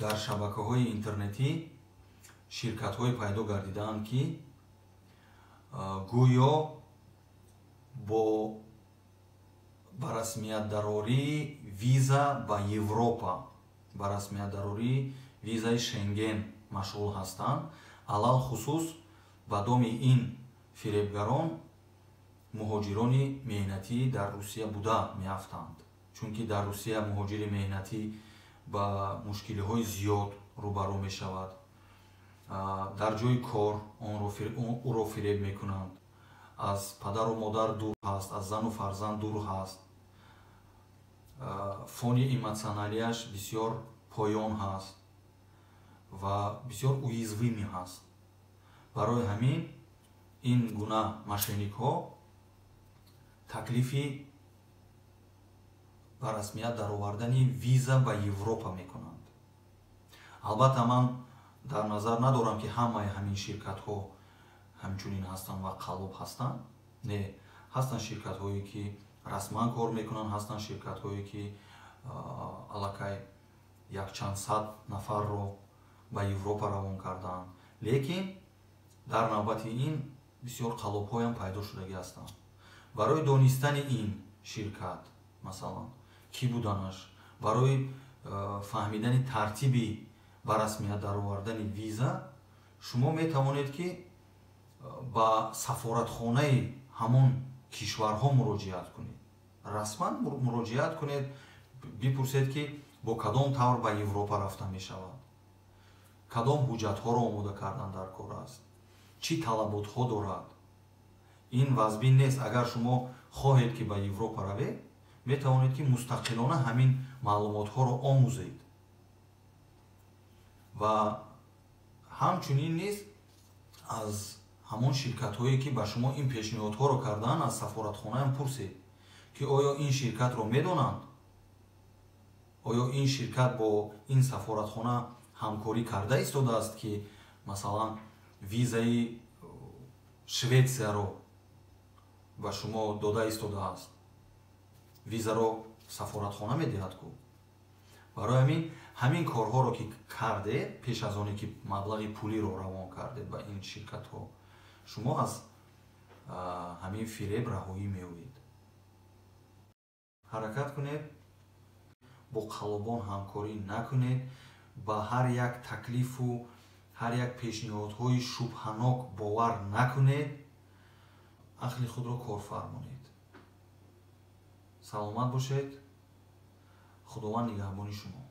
дар шабакаҳои интернетӣ ширкатҳое пайдо гардидаанд, ки гӯё ба расмиятдарории виза ба Европа, ба расмиятдарории визаи Шенген машғул ҳастанд. алал хусус ба доми ин фиребгарон муҳоҷирони меҳнатӣ дар Русия буда меафтанд, чунки дар Русия муҳоҷири меҳнатӣ ба мушкилиҳои зиёд рӯбарӯ мешавад. дар ҷои кор ӯро фиреб мекунанд, аз падару модар дур ҳаст, аз зану фарзанд дур ҳаст, фони эмоционалияш бисёр поён ҳаст ва бисёр уязвимӣ ҳаст. барои ҳамин ин гуна мошенникҳо таклифи ба расмият даровардани виза ба Европа мекунанд. албатта ман дар назар надорам, ки ҳамаи ҳамин ширкатҳо ҳамчунин ҳастанд ва қалоб ҳастанд. не, ҳастанд ширкатҳое ки расман кор мекунанд, ҳастанд ширкатҳое ки аллакай якчанд сад нафарро ба Европа равон кардаанд. лекин дар навбати ин бисёр қалобҳоям пайдо шудагӣ ҳастанд. барои донистани ин ширкат масалан кӣ буданаш, барои фаҳмидани тартиби ба расмият даровардани виза, шумо метавонед ки ба сафоратхонаи ҳамон кишварҳо муроҷиат кунед, расман муроҷиат кунед, бипурсед ки бо кадом тавр ба Европа рафта мешавад, кадом ҳуҷҷатҳоро омода кардан дар кор аст, чӣ талаботҳо дорад. ин вазбин нест. агар шумо хоҳед ки ба Европа равед, метавонед ки мустақилона ҳамин маълумотҳоро омӯзед ва ҳамчунин низ аз ҳамон ширкатҳое ки ба шумо ин пешниҳодҳоро кардаанд, аз сафоратхонаам пурсед ки оё ин ширкатро медонанд, оё ин ширкат бо ин сафоратхона ҳамкорӣ карда истодааст, ки масалан визаи Шветсияро ба шумо дода истодааст. визаро сафоратхона медиҳад ку. барои ҳамин корҳоро ки кардед, пеш аз оне ки маблағи пулиро равон кардед ба ин ширкатҳо, шумо аз ҳамин фиреб раҳоӣ меёбед. ҳаракат кунед, бо қалобон ҳамкорӣ накунед, ба ҳар як таклифу ҳар як пешниҳодҳои шубҳанок бовар накунед, ақли худро кор фармонед. саломат бошед. худованд нигаҳбони шумо.